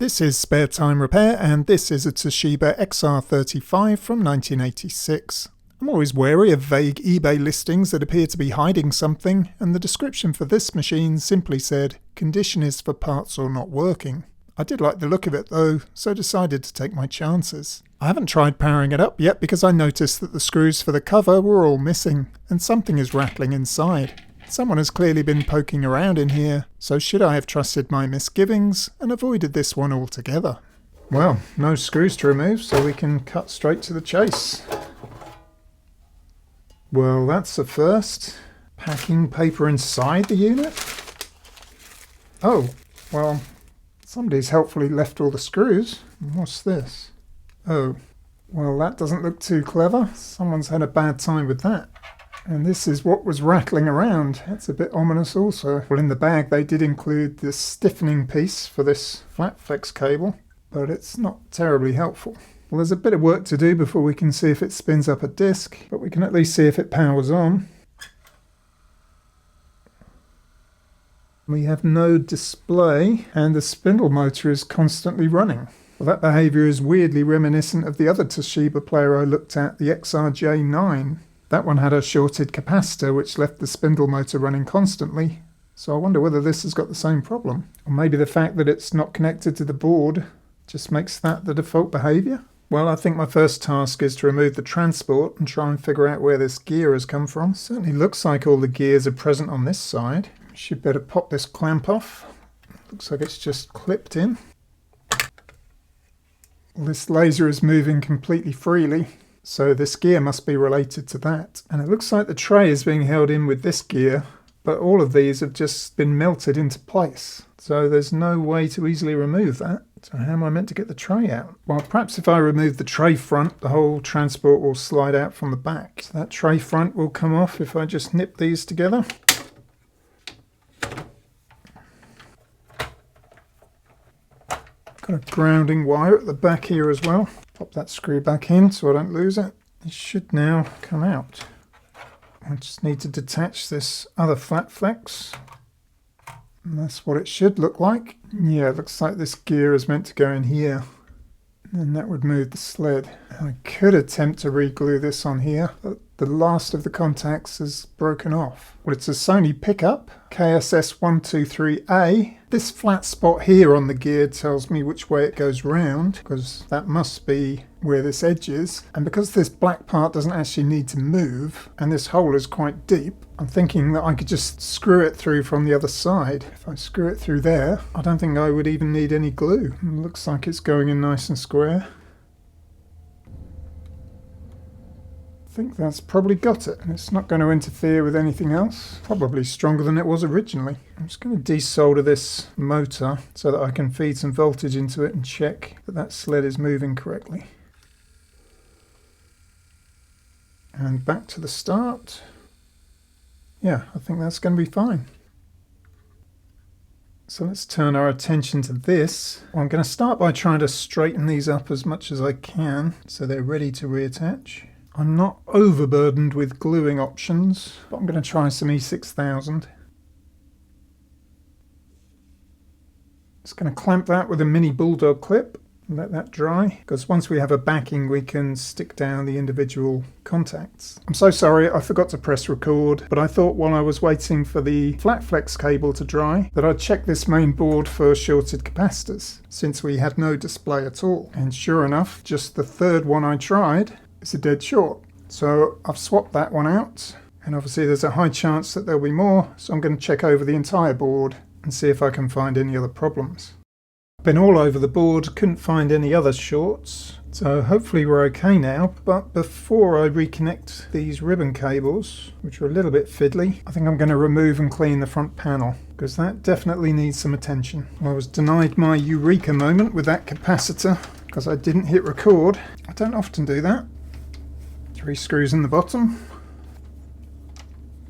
This is Spare Time Repair, and this is a Toshiba XR-35 from 1986. I'm always wary of vague eBay listings that appear to be hiding something, and the description for this machine simply said, "Condition is for parts or not working." I did like the look of it though, so decided to take my chances. I haven't tried powering it up yet because I noticed that the screws for the cover were all missing, and something is rattling inside. Someone has clearly been poking around in here, so should I have trusted my misgivings and avoided this one altogether? Well, no screws to remove, so we can cut straight to the chase. Well, that's a first. Packing paper inside the unit? Oh, well, somebody's helpfully left all the screws. What's this? Oh, well, that doesn't look too clever. Someone's had a bad time with that. And this is what was rattling around. That's a bit ominous also. Well, in the bag they did include this stiffening piece for this flat flex cable, but it's not terribly helpful. Well, there's a bit of work to do before we can see if it spins up a disc, but we can at least see if it powers on. We have no display, and the spindle motor is constantly running. Well, that behaviour is weirdly reminiscent of the other Toshiba player I looked at, the XR-9. That one had a shorted capacitor which left the spindle motor running constantly, so I wonder whether this has got the same problem. Or maybe the fact that it's not connected to the board just makes that the default behaviour. Well, I think my first task is to remove the transport and try and figure out where this gear has come from. Certainly looks like all the gears are present on this side. Should better pop this clamp off. Looks like it's just clipped in. Well, this laser is moving completely freely, so this gear must be related to that. And it looks like the tray is being held in with this gear, but all of these have just been melted into place. So there's no way to easily remove that. So how am I meant to get the tray out? Well, perhaps if I remove the tray front, the whole transport will slide out from the back. So that tray front will come off if I just nip these together. Got a grounding wire at the back here as well. Pop that screw back in so I don't lose it. It should now come out. I just need to detach this other flat flex. And that's what it should look like. Yeah, it looks like this gear is meant to go in here. And that would move the sled. I could attempt to re-glue this on here, but the last of the contacts is broken off. Well, it's a Sony pickup, KSS-123A. This flat spot here on the gear tells me which way it goes round, because that must be where this edge is. And because this black part doesn't actually need to move, and this hole is quite deep, I'm thinking that I could just screw it through from the other side. If I screw it through there, I don't think I would even need any glue. It looks like it's going in nice and square. I think that's probably got it, and it's not going to interfere with anything else. Probably stronger than it was originally. I'm just going to desolder this motor so that I can feed some voltage into it and check that that sled is moving correctly. And back to the start. Yeah, I think that's going to be fine. So let's turn our attention to this. I'm going to start by trying to straighten these up as much as I can so they're ready to reattach. I'm not overburdened with gluing options, but I'm going to try some E6000. Just going to clamp that with a mini bulldog clip and let that dry, because once we have a backing we can stick down the individual contacts. I'm so sorry I forgot to press record, but I thought while I was waiting for the flat flex cable to dry that I'd check this main board for shorted capacitors, since we had no display at all. And sure enough, just the third one I tried is a dead short. So I've swapped that one out, and obviously there's a high chance that there'll be more, so I'm going to check over the entire board and see if I can find any other problems. I've been all over the board, couldn't find any other shorts, so hopefully we're okay now. But before I reconnect these ribbon cables, which are a little bit fiddly, I think I'm going to remove and clean the front panel, because that definitely needs some attention. I was denied my eureka moment with that capacitor because I didn't hit record. I don't often do that. 3 screws in the bottom.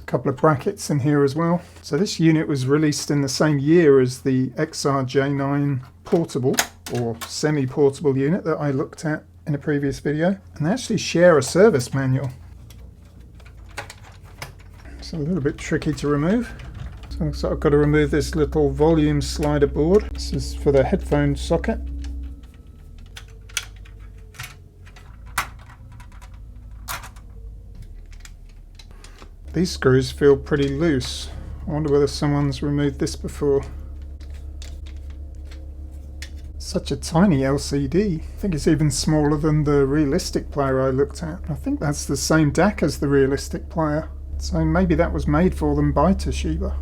A couple of brackets in here as well. So this unit was released in the same year as the XR-9 portable or semi-portable unit that I looked at in a previous video. And they actually share a service manual. It's a little bit tricky to remove. So So I've got to remove this little volume slider board. This is for the headphone socket. These screws feel pretty loose. I wonder whether someone's removed this before. Such a tiny LCD. I think it's even smaller than the realistic player I looked at. I think that's the same DAC as the realistic player. So maybe that was made for them by Toshiba.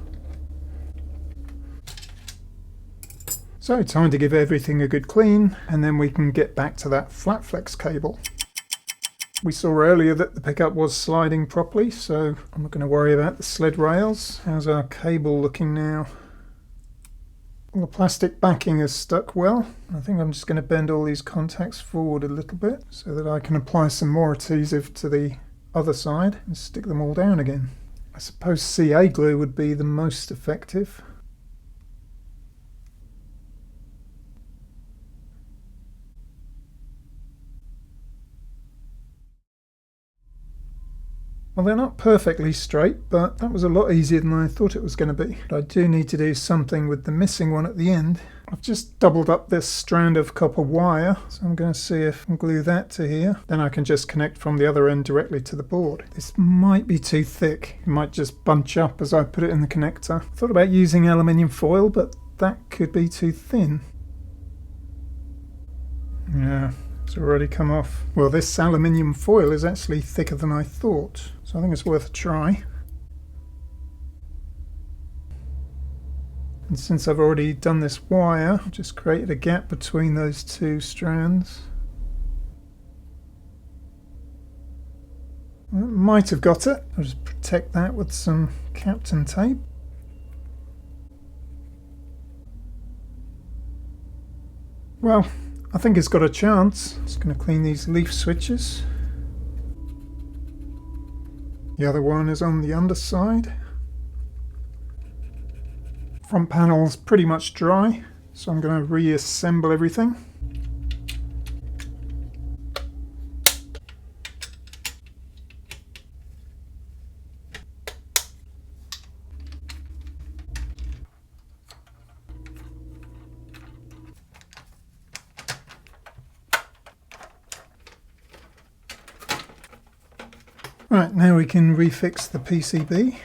So time to give everything a good clean, and then we can get back to that flat flex cable. We saw earlier that the pickup was sliding properly, so I'm not going to worry about the sled rails. How's our cable looking now? Well, the plastic backing is stuck well. I think I'm just going to bend all these contacts forward a little bit so that I can apply some more adhesive to the other side and stick them all down again. I suppose CA glue would be the most effective. Well, they're not perfectly straight, but that was a lot easier than I thought it was going to be. But I do need to do something with the missing one at the end. I've just doubled up this strand of copper wire, so I'm going to see if I can glue that to here. Then I can just connect from the other end directly to the board. This might be too thick. It might just bunch up as I put it in the connector. I thought about using aluminium foil, but that could be too thin. Yeah. It's already come off. Well, this aluminium foil is actually thicker than I thought, so I think it's worth a try. And since I've already done this wire, I've just created a gap between those two strands. Well, that might have got it. I'll just protect that with some Captain tape. Well, I think it's got a chance. Just going to clean these leaf switches. The other one is on the underside. Front panel's pretty much dry, so I'm going to reassemble everything. Right, now we can refix the PCB.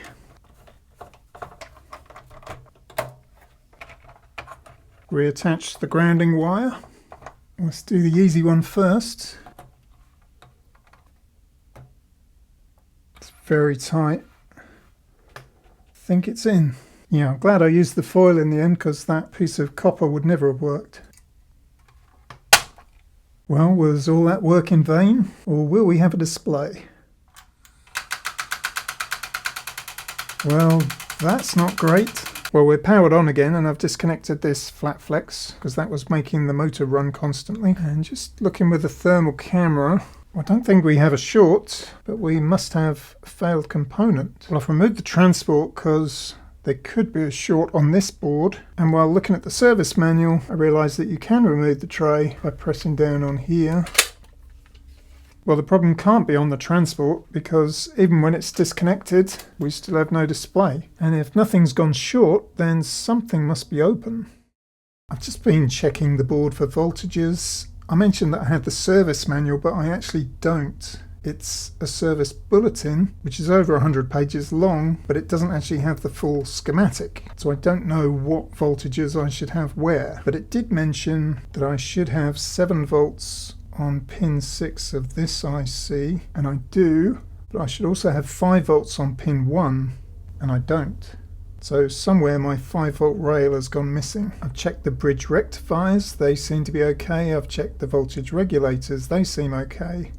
Reattach the grounding wire. Let's do the easy one first. It's very tight. I think it's in. Yeah, I'm glad I used the foil in the end because that piece of copper would never have worked. Well, was all that work in vain, or will we have a display? Well, that's not great. Well, we're powered on again, and I've disconnected this flat flex because that was making the motor run constantly. And just looking with the thermal camera, I don't think we have a short, but we must have a failed component. Well, I've removed the transport because there could be a short on this board. And while looking at the service manual, I realised that you can remove the tray by pressing down on here. Well, the problem can't be on the transport because even when it's disconnected, we still have no display. And if nothing's gone short, then something must be open. I've just been checking the board for voltages. I mentioned that I had the service manual, but I actually don't. It's a service bulletin, which is over 100 pages long, but it doesn't actually have the full schematic. So I don't know what voltages I should have where. But it did mention that I should have 7 volts on pin 6 of this IC, and I do, but I should also have 5 volts on pin 1, and I don't. So somewhere my 5 volt rail has gone missing. I've checked the bridge rectifiers, they seem to be okay. I've checked the voltage regulators, they seem okay.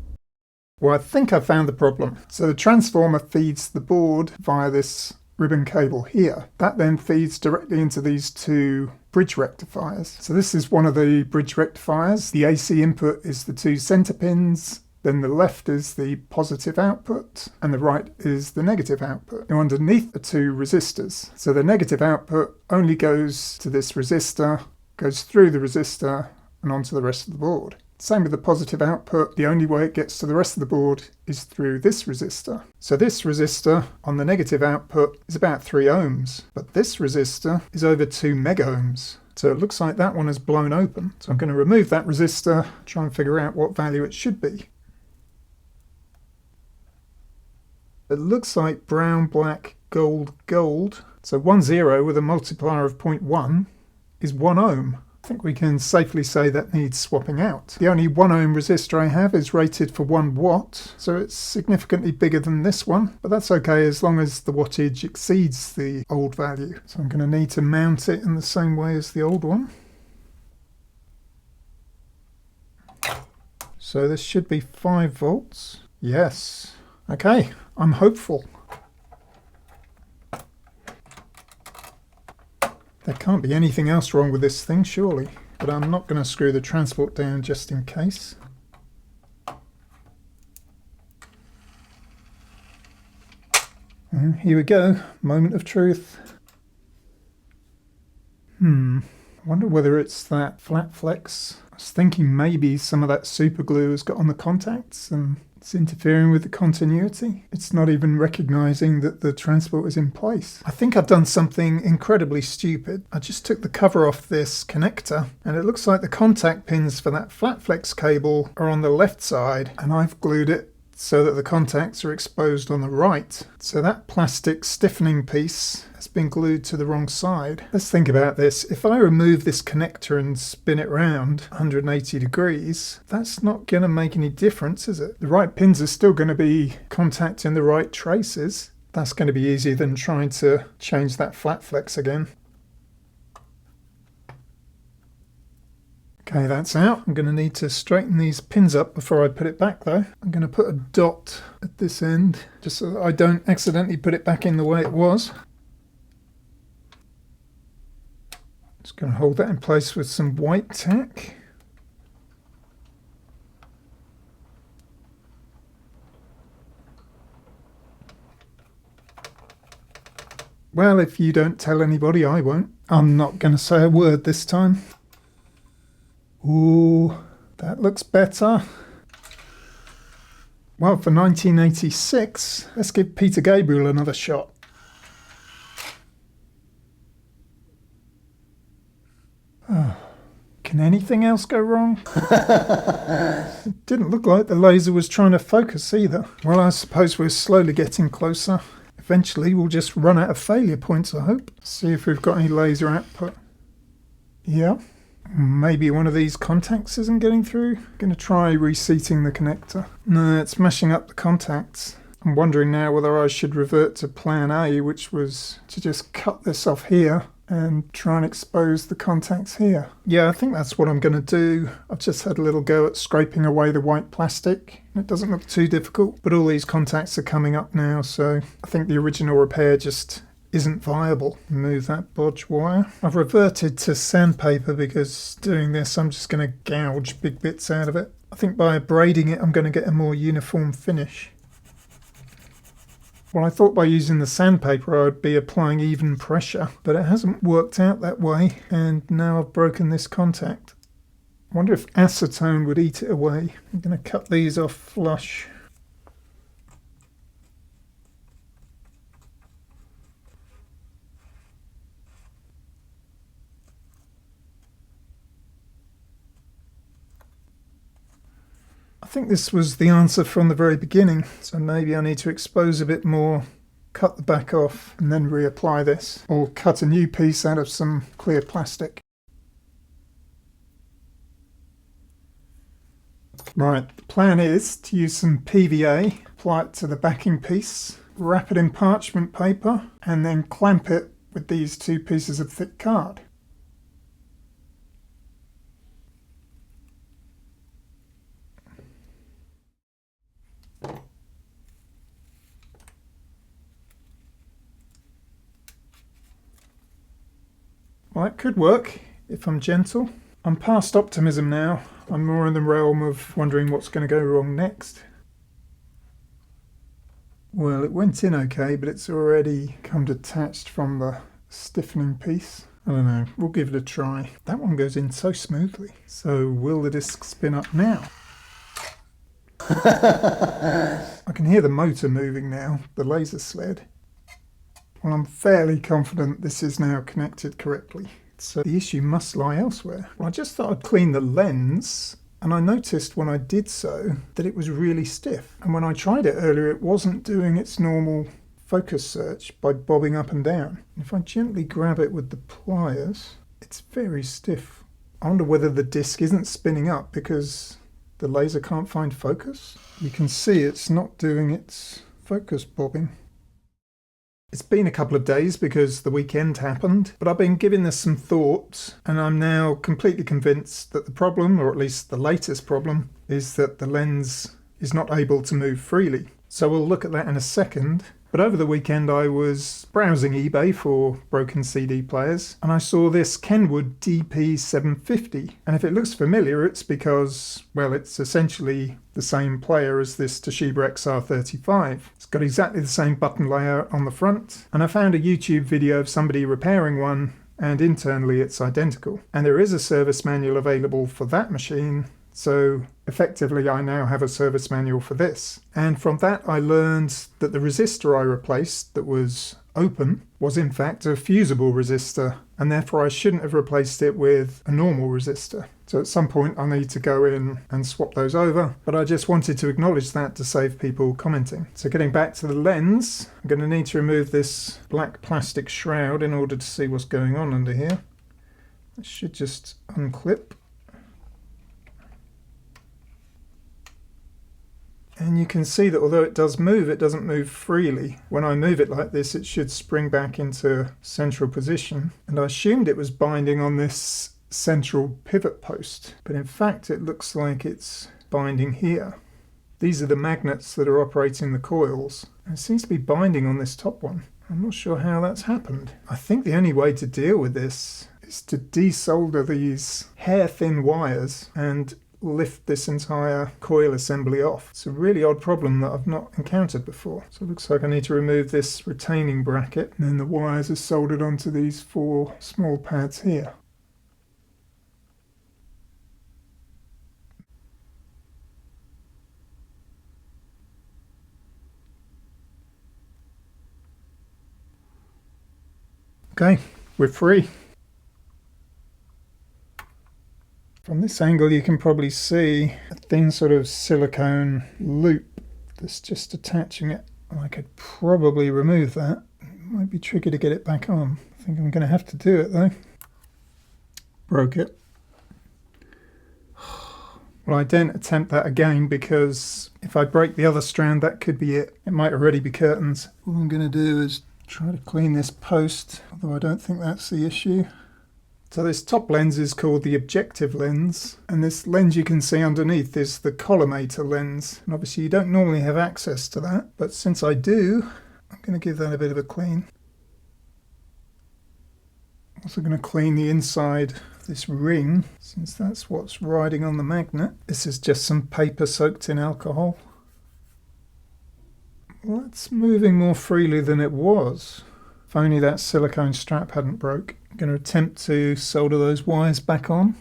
Well, I think I found the problem. So the transformer feeds the board via this ribbon cable here. That then feeds directly into these two bridge rectifiers. So this is one of the bridge rectifiers. The AC input is the 2 center pins, then the left is the positive output, and the right is the negative output. Now underneath are 2 resistors. So the negative output only goes to this resistor, goes through the resistor, and onto the rest of the board. Same with the positive output. The only way it gets to the rest of the board is through this resistor. So this resistor on the negative output is about 3 ohms, but this resistor is over 2 mega ohms. So it looks like that one has blown open. So I'm going to remove that resistor, try and figure out what value it should be. It looks like brown, black, gold, gold. So 1 0 with a multiplier of 0.1 is 1 ohm. I think we can safely say that needs swapping out. The only 1 ohm resistor I have is rated for 1 watt, so it's significantly bigger than this one, but that's okay as long as the wattage exceeds the old value. So I'm going to need to mount it in the same way as the old one. So this should be 5 volts. Yes. Okay, I'm hopeful. There can't be anything else wrong with this thing, surely. But I'm not going to screw the transport down just in case. And here we go, moment of truth. I wonder whether it's that flat flex. I was thinking maybe some of that super glue has got on the contacts and it's interfering with the continuity. It's not even recognizing that the transport is in place. I think I've done something incredibly stupid. I just took the cover off this connector and it looks like the contact pins for that flat flex cable are on the left side and I've glued it so that the contacts are exposed on the right. So that plastic stiffening piece has been glued to the wrong side. Let's think about this. If I remove this connector and spin it round 180 degrees, that's not going to make any difference, is it? The right pins are still going to be contacting the right traces. That's going to be easier than trying to change that flat flex again. Okay, that's out. I'm going to need to straighten these pins up before I put it back though. I'm going to put a dot at this end just so that I don't accidentally put it back in the way it was. Just going to hold that in place with some white tack. Well, if you don't tell anybody, I won't. I'm not going to say a word this time. Ooh, that looks better. Well, for 1986, let's give Peter Gabriel another shot. Oh, can anything else go wrong? It didn't look like the laser was trying to focus either. Well, I suppose we're slowly getting closer. Eventually, we'll just run out of failure points, I hope. See if we've got any laser output. Yeah. Maybe one of these contacts isn't getting through. I'm going to try reseating the connector. No, it's mashing up the contacts. I'm wondering now whether I should revert to plan A, which was to just cut this off here and try and expose the contacts here. Yeah, I think that's what I'm going to do. I've just had a little go at scraping away the white plastic. It doesn't look too difficult, but all these contacts are coming up now, so I think the original repair just isn't viable. Move that bodge wire. I've reverted to sandpaper because doing this I'm just going to gouge big bits out of it. I think by braiding it I'm going to get a more uniform finish. Well, I thought by using the sandpaper I'd be applying even pressure, but it hasn't worked out that way and now I've broken this contact. I wonder if acetone would eat it away. I'm going to cut these off flush. I think this was the answer from the very beginning, so maybe I need to expose a bit more, cut the back off and then reapply this, or cut a new piece out of some clear plastic. Right, the plan is to use some PVA, apply it to the backing piece, wrap it in parchment paper and then clamp it with these 2 pieces of thick card. Well, it could work if I'm gentle. I'm past optimism now. I'm more in the realm of wondering what's going to go wrong next. Well, it went in okay, but it's already come detached from the stiffening piece. I don't know, we'll give it a try. That one goes in so smoothly. So will the disc spin up now? I can hear the motor moving now, the laser sled. Well, I'm fairly confident this is now connected correctly. So the issue must lie elsewhere. Well, I just thought I'd clean the lens, and I noticed when I did so that it was really stiff. And when I tried it earlier, it wasn't doing its normal focus search by bobbing up and down. If I gently grab it with the pliers, it's very stiff. I wonder whether the disc isn't spinning up because the laser can't find focus. You can see it's not doing its focus bobbing. It's been a couple of days because the weekend happened, but I've been giving this some thought, and I'm now completely convinced that the problem, or at least the latest problem, is that the lens is not able to move freely. So we'll look at that in a second. But over the weekend I was browsing eBay for broken CD players, and I saw this Kenwood DP750. And if it looks familiar, it's because, well, it's essentially the same player as this Toshiba XR-35. It's got exactly the same button layout on the front, and I found a YouTube video of somebody repairing one, and internally it's identical. And there is a service manual available for that machine, so effectively I now have a service manual for this. And from that I learned that the resistor I replaced that was open was in fact a fusible resistor, and therefore I shouldn't have replaced it with a normal resistor. So at some point I'll need to go in and swap those over, but I just wanted to acknowledge that to save people commenting. So getting back to the lens, I'm going to need to remove this black plastic shroud in order to see what's going on under here. I should just unclip. And you can see that although it does move, it doesn't move freely. When I move it like this, it should spring back into central position. And I assumed it was binding on this central pivot post, but in fact it looks like it's binding here. These are the magnets that are operating the coils. And it seems to be binding on this top one. I'm not sure how that's happened. I think the only way to deal with this is to desolder these hair-thin wires and lift this entire coil assembly off. It's a really odd problem that I've not encountered before. So it looks like I need to remove this retaining bracket, and then the wires are soldered onto these 4 small pads here. Okay, we're free. From this angle you can probably see a thin sort of silicone loop that's just attaching it. I could probably remove that. It might be tricky to get it back on. I think I'm going to have to do it though. Broke it. Well, I don't attempt that again because if I break the other strand that could be it. It might already be curtains. All I'm going to do is try to clean this post, although I don't think that's the issue. So this top lens is called the objective lens, and this lens you can see underneath is the collimator lens. And obviously you don't normally have access to that, but since I do, I'm going to give that a bit of a clean. Also going to clean the inside of this ring, since that's what's riding on the magnet. This is just some paper soaked in alcohol. Well, that's moving more freely than it was. If only that silicone strap hadn't broke. I'm going to attempt to solder those wires back on.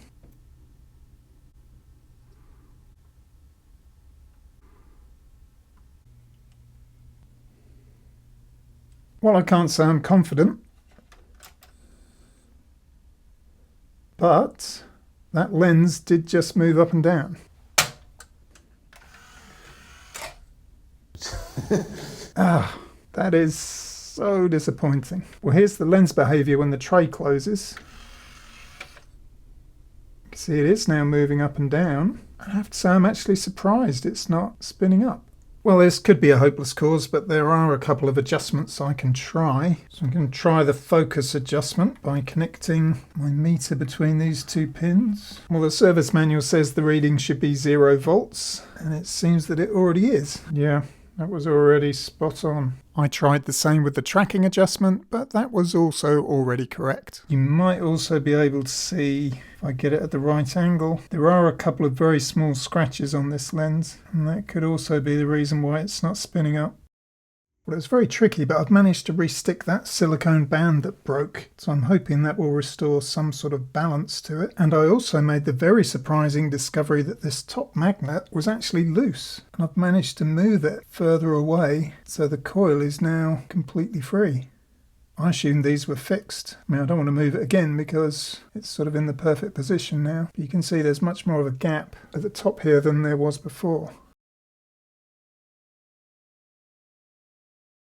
Well, I can't say I'm confident, but that lens did just move up and down. That is so disappointing. Well, here's the lens behavior when the tray closes. You can see it is now moving up and down. I have to say I'm actually surprised it's not spinning up. Well, this could be a hopeless cause, but there are a couple of adjustments I can try. So I'm going to try the focus adjustment by connecting my meter between these 2 pins. Well, the service manual says the reading should be 0 volts, and it seems that it already is. Yeah, that was already spot on. I tried the same with the tracking adjustment, but that was also already correct. You might also be able to see, if I get it at the right angle, there are a couple of very small scratches on this lens, and that could also be the reason why it's not spinning up. Well, it's very tricky, but I've managed to re-stick that silicone band that broke, so I'm hoping that will restore some sort of balance to it. And I also made the very surprising discovery that this top magnet was actually loose, and I've managed to move it further away, so the coil is now completely free. I assumed these were fixed. I mean, I don't want to move it again because it's sort of in the perfect position now. But you can see there's much more of a gap at the top here than there was before.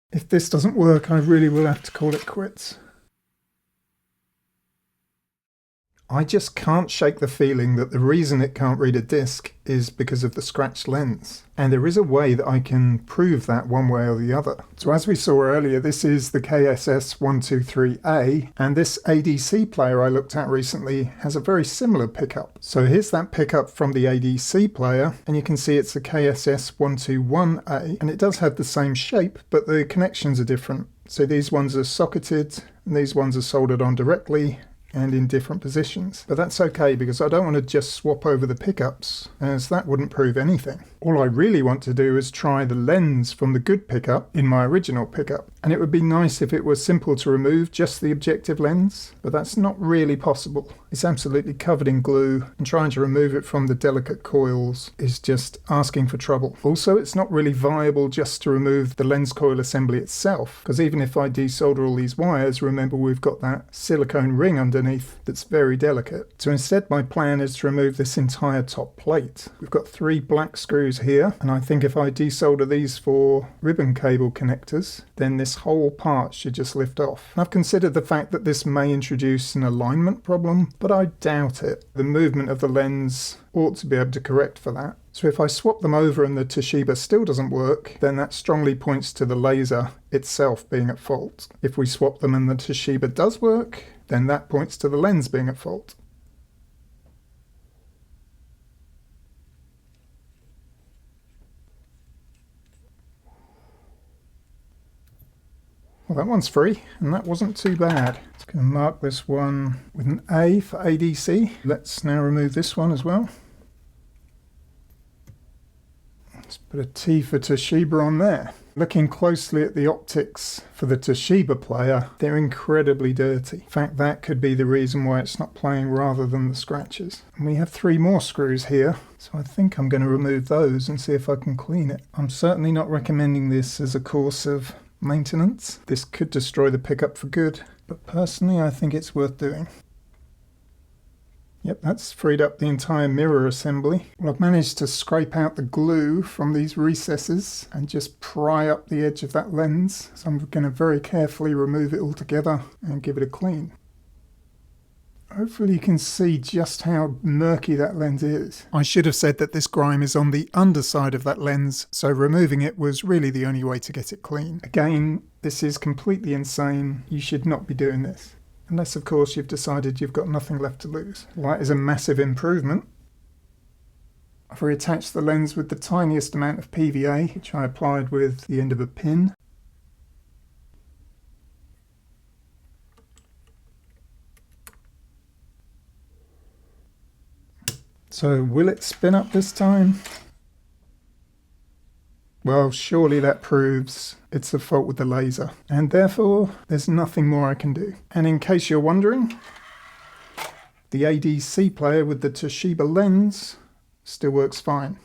If this doesn't work, I really will have to call it quits. I just can't shake the feeling that the reason it can't read a disc is because of the scratched lens. And there is a way that I can prove that one way or the other. So as we saw earlier, this is the KSS-123A, and this ADC player I looked at recently has a very similar pickup. So here's that pickup from the ADC player, and you can see it's a KSS-121A, and it does have the same shape, but the connections are different. So these ones are socketed, and these ones are soldered on directly, and in different positions. But that's okay because I don't want to just swap over the pickups, as that wouldn't prove anything. All I really want to do is try the lens from the good pickup in my original pickup. And it would be nice if it was simple to remove just the objective lens, but that's not really possible. It's absolutely covered in glue, and trying to remove it from the delicate coils is just asking for trouble. Also, it's not really viable just to remove the lens coil assembly itself, because even if I desolder all these wires, remember we've got that silicone ring underneath that's very delicate. So instead my plan is to remove this entire top plate. We've got 3 black screws here, and I think if I desolder these for ribbon cable connectors, then this whole part should just lift off. I've considered the fact that this may introduce an alignment problem, but I doubt it. The movement of the lens ought to be able to correct for that. So if I swap them over and the Toshiba still doesn't work, then that strongly points to the laser itself being at fault. If we swap them and the Toshiba does work, then that points to the lens being at fault. Well, that one's free, and that wasn't too bad. It's going to mark this one with an A for ADC. Let's now remove this one as well. Let's put a T for Toshiba on there. Looking closely at the optics for the Toshiba player, they're incredibly dirty. In fact, that could be the reason why it's not playing rather than the scratches. And we have 3 more screws here, so I think I'm going to remove those and see if I can clean it. I'm certainly not recommending this as a course of maintenance. This could destroy the pickup for good, but personally I think it's worth doing. Yep, that's freed up the entire mirror assembly. Well, I've managed to scrape out the glue from these recesses and just pry up the edge of that lens. So I'm going to very carefully remove it all together and give it a clean. Hopefully you can see just how murky that lens is. I should have said that this grime is on the underside of that lens, so removing it was really the only way to get it clean. Again, this is completely insane. You should not be doing this. Unless, of course, you've decided you've got nothing left to lose. Well, that is a massive improvement. I've reattached the lens with the tiniest amount of PVA, which I applied with the end of a pin. So, will it spin up this time? Well, surely that proves it's the fault with the laser, and therefore there's nothing more I can do. And in case you're wondering, the ADC player with the Toshiba lens still works fine.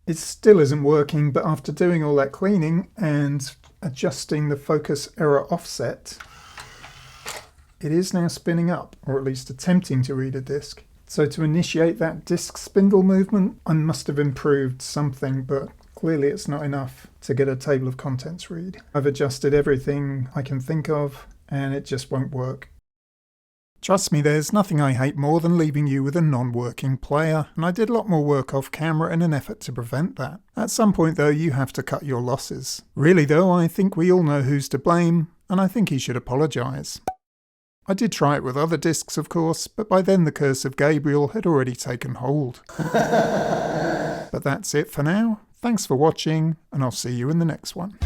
It still isn't working, but after doing all that cleaning and adjusting the focus error offset, it is now spinning up, or at least attempting to read a disc. So to initiate that disc spindle movement, I must have improved something, but clearly it's not enough to get a table of contents read. I've adjusted everything I can think of, and it just won't work. Trust me, there's nothing I hate more than leaving you with a non-working player, and I did a lot more work off camera in an effort to prevent that. At some point though, you have to cut your losses. Really though, I think we all know who's to blame, and I think he should apologise. I did try it with other discs, of course, but by then the Curse of Gabriel had already taken hold. But that's it for now. Thanks for watching, and I'll see you in the next one.